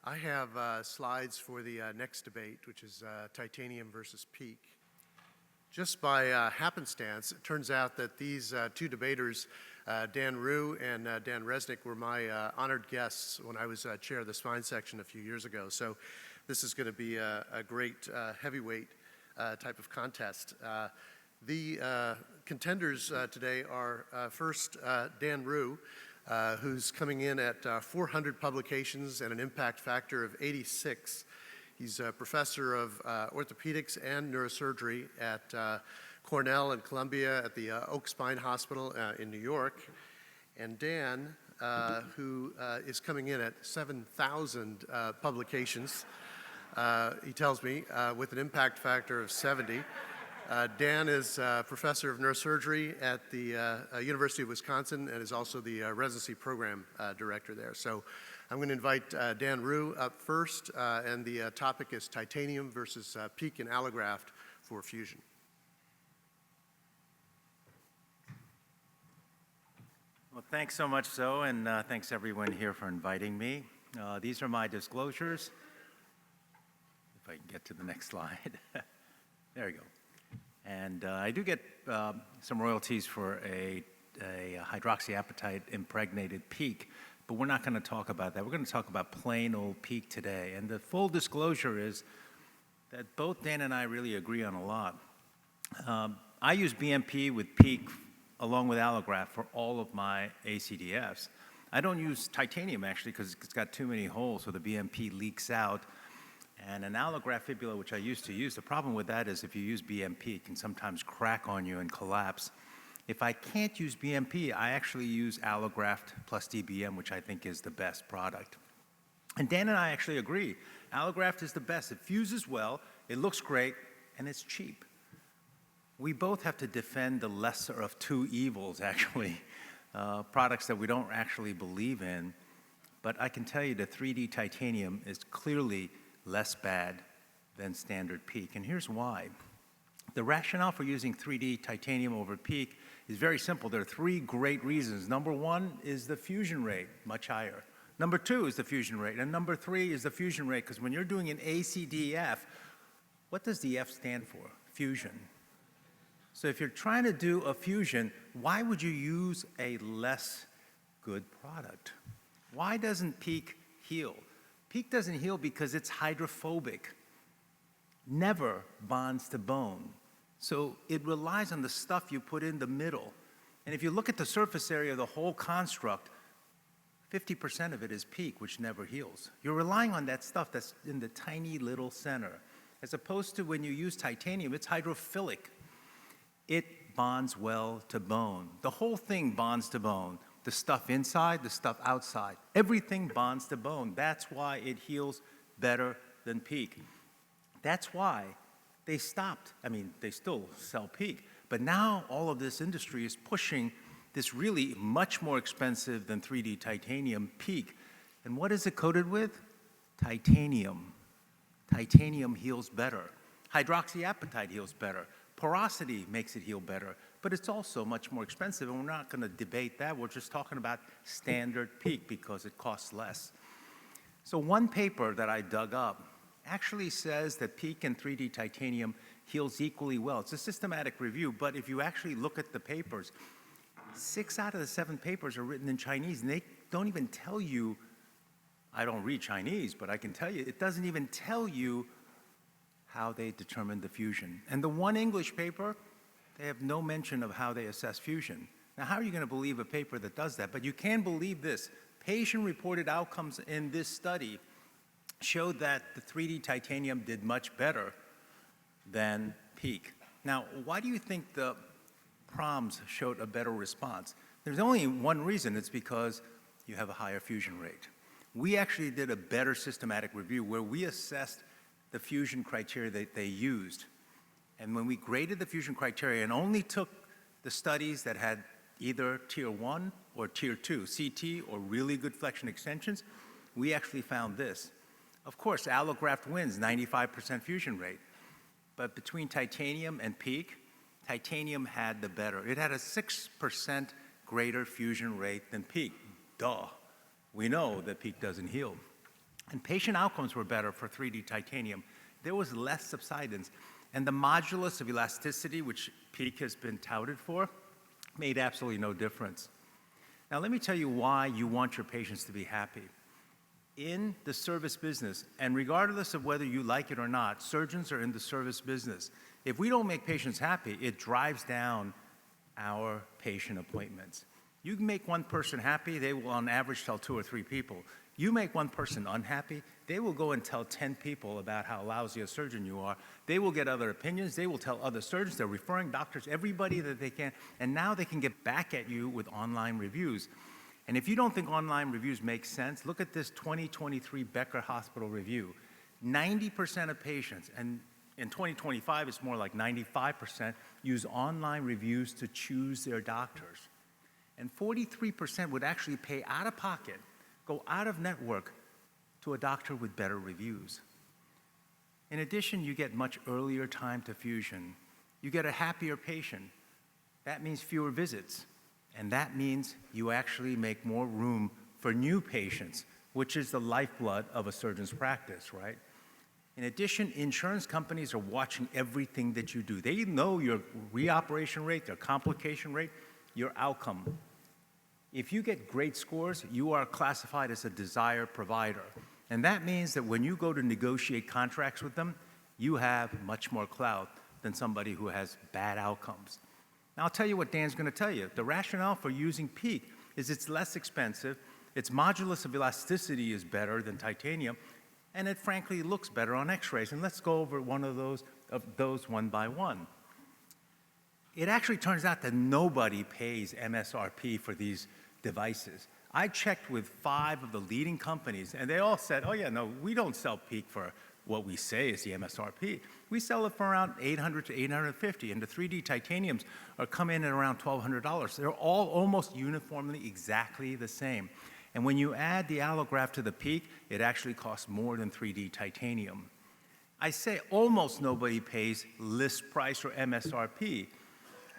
I have slides for the next debate, which is titanium versus PEEK. Just by happenstance, it turns out that these two debaters, Dan Riew and Dan Resnick, were my honored guests when I was chair of the spine section a few years ago. So this is going to be a great heavyweight type of contest. The contenders today are first Dan Riew, who's coming in at 400 publications and an impact factor of 86. He's a professor of orthopedics and neurosurgery at Cornell and Columbia at the Oak Spine Hospital in New York. And Dan, who is coming in at 7,000 publications, he tells me, with an impact factor of 70. Dan is professor of neurosurgery at the University of Wisconsin and is also the residency program director there. So I'm going to invite Dan Riew up first, and the topic is titanium versus PEEK and allograft for fusion. Well, thanks so much, Zoe, and thanks everyone here for inviting me. These are my disclosures. If I can get to the next slide. There we go. And I do get some royalties for a hydroxyapatite impregnated PEEK, but we're not going to talk about that. We're going to talk about plain old PEEK today. And the full disclosure is that both Dan and I really agree on a lot. I use BMP with PEEK along with allograft for all of my ACDFs. I don't use titanium actually because it's got too many holes, so the BMP leaks out. And an allograft fibula, which I used to use, the problem with that is if you use BMP, it can sometimes crack on you and collapse. If I can't use BMP, I actually use allograft plus DBM, which I think is the best product. And Dan and I actually agree. Allograft is the best. It fuses well, it looks great, and it's cheap. We both have to defend the lesser of two evils, actually, products that we don't actually believe in. But I can tell you the 3D titanium is clearly less bad than standard PEEK. And here's why. The rationale for using 3D titanium over PEEK is very simple. There are three great reasons. Number one is the fusion rate, much higher. Number two is the fusion rate. And number three is the fusion rate, because when you're doing an ACDF, what does the F stand for? Fusion. So if you're trying to do a fusion, why would you use a less good product? Why doesn't PEEK heal? PEEK doesn't heal because it's hydrophobic, never bonds to bone. So it relies on the stuff you put in the middle. And if you look at the surface area of the whole construct, 50% of it is PEEK, which never heals. You're relying on that stuff that's in the tiny little center. As opposed to when you use titanium, it's hydrophilic. It bonds well to bone. The whole thing bonds to bone. The stuff inside, the stuff outside. Everything bonds to bone. That's why it heals better than PEEK. That's why they stopped. I mean, they still sell PEEK. But now all of this industry is pushing this really much more expensive than 3D titanium PEEK. And what is it coated with? Titanium. Titanium heals better. Hydroxyapatite heals better. Porosity makes it heal better. But it's also much more expensive, and we're not going to debate that. We're just talking about standard PEEK because it costs less. So one paper that I dug up actually says that PEEK and 3D titanium heals equally well. It's a systematic review, but if you actually look at the papers, 6 out of the 7 papers are written in Chinese, and they don't even tell you, I don't read Chinese, but I can tell you, it doesn't even tell you how they determined the fusion. And the one English paper, they have no mention of how they assess fusion. Now, how are you going to believe a paper that does that? But you can believe this. Patient-reported outcomes in this study showed that the 3D titanium did much better than PEEK. Now, why do you think the PROMs showed a better response? There's only one reason. It's because you have a higher fusion rate. We actually did a better systematic review where we assessed the fusion criteria that they used. And when we graded the fusion criteria and only took the studies that had either tier 1 or tier 2, CT or really good flexion extensions, we actually found this. Of course, allograft wins, 95% fusion rate. But between titanium and PEEK, titanium had the better. It had a 6% greater fusion rate than PEEK. Duh. We know that PEEK doesn't heal. And patient outcomes were better for 3D titanium. There was less subsidence. And the modulus of elasticity, which PEEK has been touted for, made absolutely no difference. Now, let me tell you why you want your patients to be happy. In the service business, and regardless of whether you like it or not, surgeons are in the service business. If we don't make patients happy, it drives down our patient appointments. You can make one person happy, they will on average tell 2 or 3 people. You make one person unhappy, they will go and tell 10 people about how lousy a surgeon you are. They will get other opinions, they will tell other surgeons, they're referring doctors, everybody that they can, and now they can get back at you with online reviews. And if you don't think online reviews make sense, look at this 2023 Becker Hospital review. 90% of patients, and in 2025 it's more like 95%, use online reviews to choose their doctors. And 43% would actually pay out of pocket, go out of network to a doctor with better reviews. In addition, you get much earlier time to fusion. You get a happier patient. That means fewer visits. And that means you actually make more room for new patients, which is the lifeblood of a surgeon's practice, right? In addition, insurance companies are watching everything that you do. They know your reoperation rate, their complication rate, your outcome. If you get great scores, you are classified as a desired provider. And that means that when you go to negotiate contracts with them, you have much more clout than somebody who has bad outcomes. Now, I'll tell you what Dan's going to tell you. The rationale for using PEEK is it's less expensive, its modulus of elasticity is better than titanium, and it frankly looks better on x-rays. And let's go over one of those one by one. It actually turns out that nobody pays MSRP for these devices. I checked with 5 of the leading companies, and they all said, oh yeah, no, we don't sell PEEK for what we say is the MSRP. We sell it for around $800 to $850, and the 3D titaniums are coming in at around $1,200. They're all almost uniformly exactly the same. And when you add the allograft to the PEEK, it actually costs more than 3D titanium. I say almost nobody pays list price or MSRP,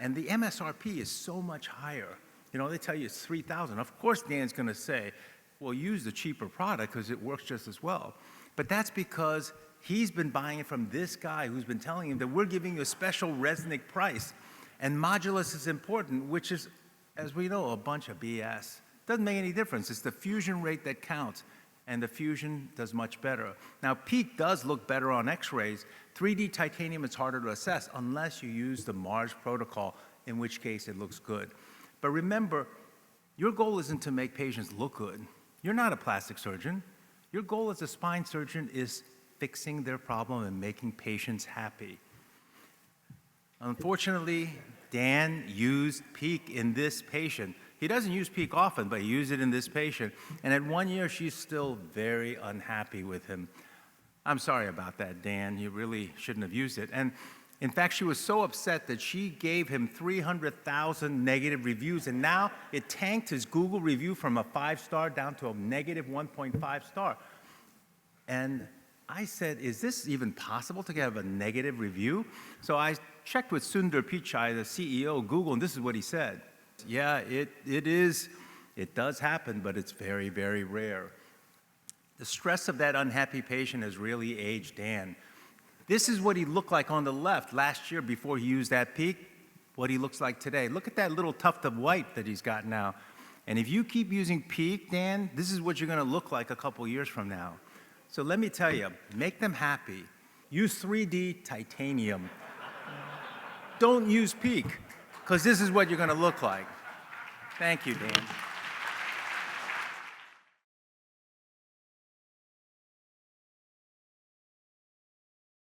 and the MSRP is so much higher. You know, they tell you it's $3,000. Of course, Dan's going to say, well, use the cheaper product because it works just as well. But that's because he's been buying it from this guy who's been telling him that we're giving you a special Resnick price. And modulus is important, which is, as we know, a bunch of BS. Doesn't make any difference. It's the fusion rate that counts, and the fusion does much better. Now, PEEK does look better on x-rays. 3D titanium is harder to assess unless you use the MARS protocol, in which case it looks good. But remember, your goal isn't to make patients look good. You're not a plastic surgeon. Your goal as a spine surgeon is fixing their problem and making patients happy. Unfortunately, Dan used PEEK in this patient. He doesn't use PEEK often, but he used it in this patient. And at 1 year, she's still very unhappy with him. I'm sorry about that, Dan. You really shouldn't have used it. And in fact, she was so upset that she gave him 300,000 negative reviews, and now it tanked his Google review from a 5-star down to a negative 1.5 star. And I said, is this even possible to have a negative review? So I checked with Sundar Pichai, the CEO of Google, and this is what he said. Yeah, it does happen, but it's very, very rare. The stress of that unhappy patient has really aged Dan. This is what he looked like on the left last year before he used that PEEK, what he looks like today. Look at that little tuft of white that he's got now. And if you keep using PEEK, Dan, this is what you're going to look like a couple years from now. So let me tell you, make them happy. Use 3D titanium. Don't use PEEK, because this is what you're going to look like. Thank you, Dan.